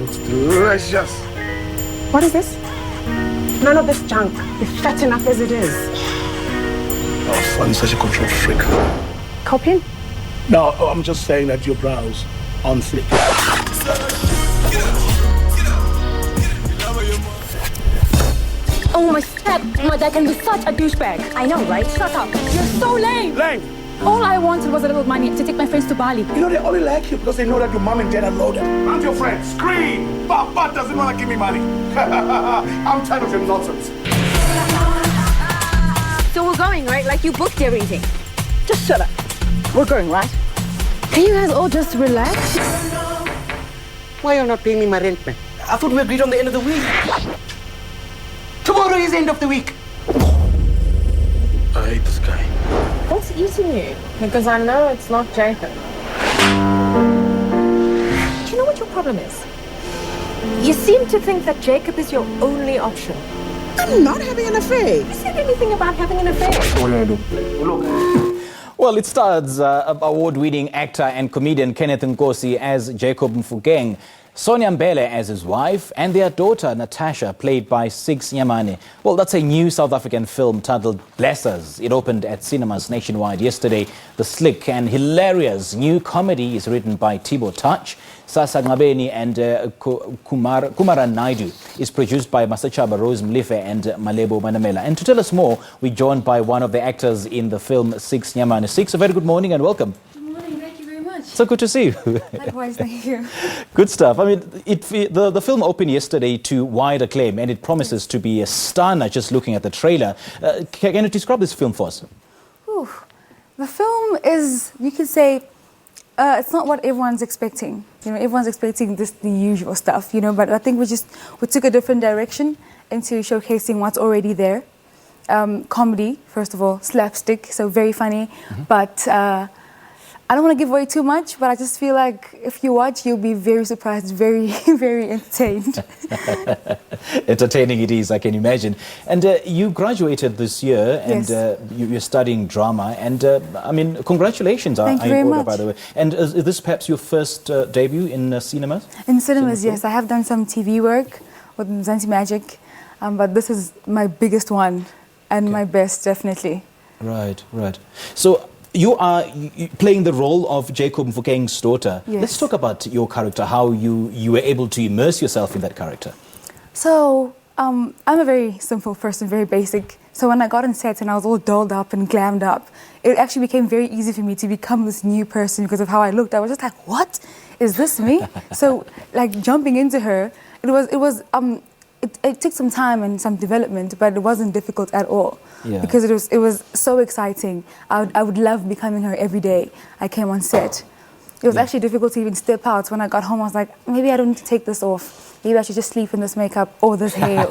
looks delicious. What is this? None of this junk. You're fat enough as it is. Oh, fun, such a control freak. Copying? No, I'm just saying that your brows on flick. Oh my step, my dad can be such a douchebag. I know, right? Shut up. You're so lame. Lame. All I wanted was a little money to take my friends to Bali. You know, they only like you because they know that your mom and dad are loaded. I'm your friend. Scream. Papa doesn't want to give me money. I'm tired of your nonsense. So we're going, right? Like you booked everything. Just shut up. We're going, right? Can you guys all just relax? Why are you not paying me my rent, man? I thought we agreed on the end of the week. Tomorrow is the end of the week. I hate this guy. What's eating you? Because I know it's not Jacob. Do you know what your problem is? You seem to think that Jacob is your only option. I'm not having an affair. Who said anything about having an affair? What are you gonna do? Well, it stars award-winning actor and comedian Kenneth Nkosi as Jacob Mofokeng, Sonia Mbhele as his wife, and their daughter Natasha, played by Six Nyamane. Well, that's a new South African film titled Bless Us. It opened at cinemas nationwide yesterday. The slick and hilarious new comedy is written by Tbo Touch. Sasa, Nqabeni and Kumaran Naidu is produced by Masechaba, Molefe and Malebo, Manamela. And to tell us more, we're joined by one of the actors in the film Six Nyamane. Six, a very good morning and welcome. So good to see you. Likewise, thank you. Good stuff. I mean, the film opened yesterday to wide acclaim and it promises to be a stunner just looking at the trailer. Can you describe this film for us? Ooh, the film is, you could say, it's not what everyone's expecting. You know, everyone's expecting the usual stuff, you know, but I think we took a different direction into showcasing what's already there. Comedy, first of all, slapstick, so very funny, but I don't want to give away too much, but I just feel like if you watch, you'll be very surprised, very, very entertained. Entertaining it is, I can imagine. And you graduated this year, and Yes. You're studying drama. And I mean, congratulations, Thank you very much. by the way. And is this perhaps your first debut in cinemas? In cinemas, yes. I have done some TV work with Zanti Magic, but this is my biggest one and my best, definitely. Right, right. So you are playing the role of Jacob Mofokeng's daughter. Yes. Let's talk about your character, how you were able to immerse yourself in that character. So, I'm a very simple person, very basic. So when I got on set and I was all dolled up and glammed up, it actually became very easy for me to become this new person because of how I looked. I was just like, what? Is this me? So, like, jumping into her, it took some time and some development, but it wasn't difficult at all. Yeah. Because it was so exciting. I would love becoming her every day I came on set. It was actually difficult to even step out. When I got home, I was like, maybe I don't need to take this off. Maybe I should just sleep in this makeup or this hair.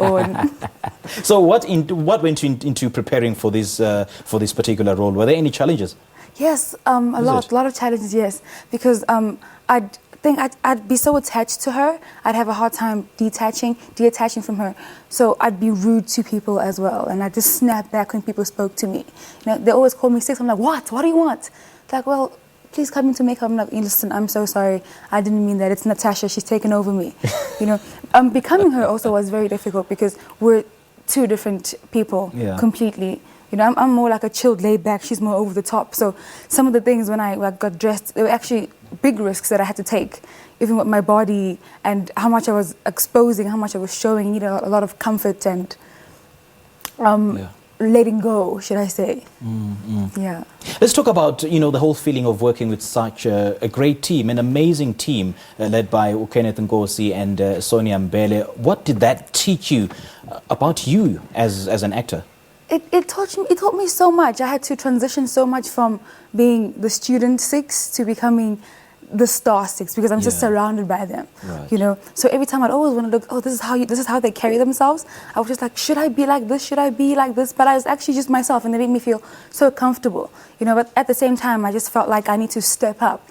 So what went into preparing for this particular role? Were there any challenges? Yes, a lot of challenges, yes. Because I'd be so attached to her, I'd have a hard time detaching from her. So I'd be rude to people as well, and I'd just snap back when people spoke to me. You know, they always call me Six. I'm like, what? What do you want? Like, well, please come into makeup. I'm like, listen, I'm so sorry. I didn't mean that. It's Natasha. She's taken over me. You know, becoming her also was very difficult because we're two different people completely. You know, I'm more like a chilled, laid back. She's more over the top. So some of the things when I got dressed, they were actually big risks that I had to take, even with my body and how much I was exposing, how much I was showing. You need a lot of comfort and letting go, should I say. Yeah. Let's talk about, the whole feeling of working with such a great team, an amazing team led by Kenneth Nkosi and Sonia Mbhele. What did that teach you about you as an actor? It taught me so much. I had to transition so much from being the student Six to becoming the star Six because I'm just surrounded by them. Right. You know, so every time I'd always want to look. Oh, this is how they carry themselves. I was just like, should I be like this? Should I be like this? But I was actually just myself, and they made me feel so comfortable. You know, but at the same time, I just felt like I need to step up.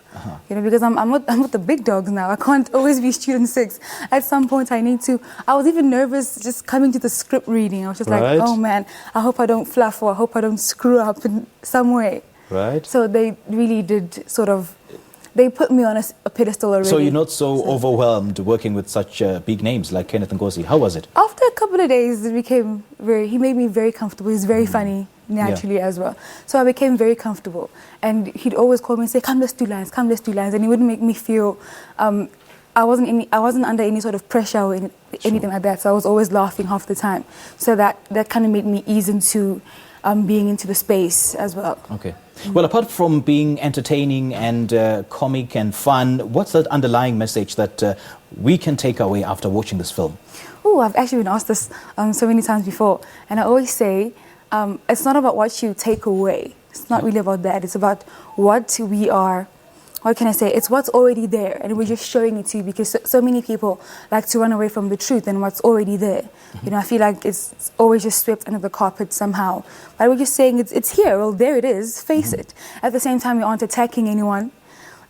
You know, because I'm with the big dogs now. I can't always be student Six. At some point, I need to. I was even nervous just coming to the script reading. I was just like, oh man, I hope I don't fluff or I hope I don't screw up in some way. Right. So they really did sort of they put me on a pedestal already. So you're not so overwhelmed working with such big names like Kenneth Nkosi. How was it? After a couple of days, he made me very comfortable. He's very funny naturally as well. So I became very comfortable. And he'd always call me and say, come, let's do lines, come, let's do lines. And he wouldn't make me feel, I wasn't under any sort of pressure or anything like that. So I was always laughing half the time. So that kind of made me ease into being into the space as well. Okay. Well, apart from being entertaining and comic and fun, what's that underlying message that we can take away after watching this film? Oh, I've actually been asked this so many times before. And I always say, it's not about what you take away. It's not really about that. It's about what we are. What can I say? It's what's already there, and we're just showing it to you because so many people like to run away from the truth and what's already there. You know, I feel like it's always just swept under the carpet somehow. But we're just saying it's here. Well, there it is. Face it. At the same time, we aren't attacking anyone.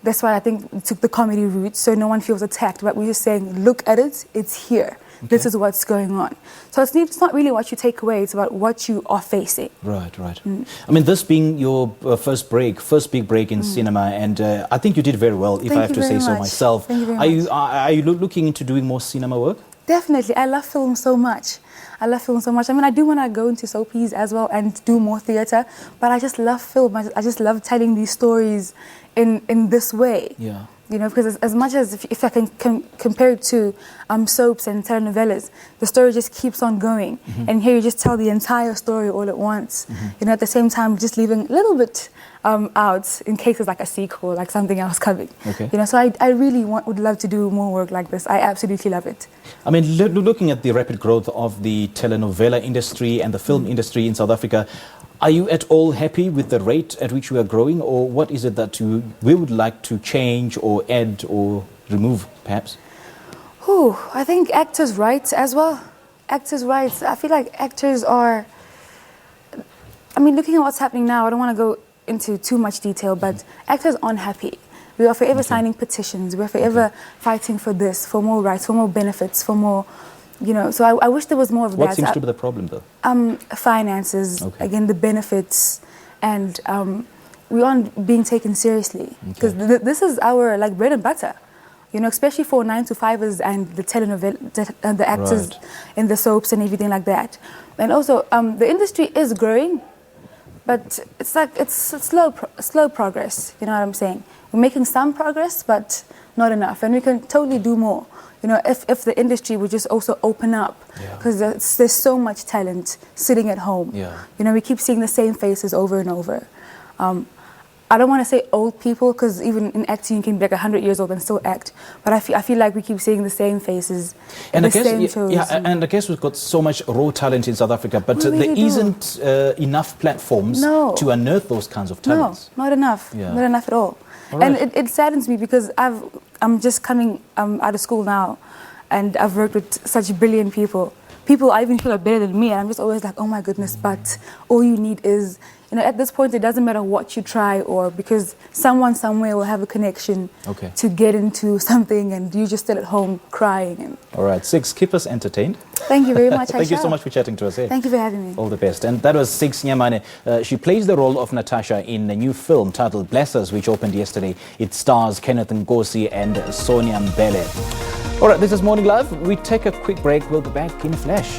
That's why I think we took the comedy route, so no one feels attacked. But we're just saying, look at it. It's here. Okay. This is what's going on. So it's not really what you take away. It's about what you are facing. Right, right. I mean, this being your first big break in cinema, and I think you did very well, if I have to say so myself. Thank you very much. Are you looking into doing more cinema work? Definitely. I love film so much. I love film so much. I mean, I do want to go into soapies as well and do more theatre, but I just love film. I just love telling these stories in this way. Yeah. You know, because as much as if I can compare it to soaps and telenovelas, the story just keeps on going. And here you just tell the entire story all at once. You know, at the same time, just leaving a little bit out in case there's like a sequel, like something else coming. Okay. You know, so I really would love to do more work like this. I absolutely love it. I mean, looking at the rapid growth of the telenovela industry and the film industry in South Africa, are you at all happy with the rate at which we are growing, or what is it that we would like to change or add or remove, perhaps? I think actors' rights as well. Actors' rights. I feel like actors are... I mean, looking at what's happening now, I don't want to go into too much detail, but actors aren't happy. We are forever signing petitions. We're forever fighting for this, for more rights, for more benefits, for more... You know, so I wish there was more of that. What seems to be the problem, though? Finances, again, the benefits, and we aren't being taken seriously. Because this is our, like, bread and butter. You know, especially for 9-to-5ers and the telenovela, the actors in the soaps and everything like that. And also, the industry is growing, but it's like, it's slow progress, you know what I'm saying? We're making some progress, but not enough, and we can totally do more. You know, if the industry would just also open up, because there's so much talent sitting at home. You know, we keep seeing the same faces over and over. I don't want to say old people, because even in acting you can be like 100 years old and still act. But I feel like we keep seeing the same faces, and the same shows. And I guess we've got so much raw talent in South Africa, but there isn't enough platforms to unearth those kinds of talents. No, not enough. Not enough at all. And it saddens me because I'm just coming out of school now, and I've worked with such brilliant people. People I even feel are better than me, and I'm just always like, oh my goodness, but all you need is, you know, at this point it doesn't matter what you try, or because someone somewhere will have a connection to get into something, and you just still at home crying. And all right, Six, keep us entertained. Thank you very much. Thank you so much for chatting to us. Thank you for having me. All the best. And that was Six Nyamane. She plays the role of Natasha in a new film titled Bless Us, which opened yesterday. It stars Kenneth Nkosi and Sonia Mbhele. All right, this is Morning Live. We take a quick break. We'll be back in a flash.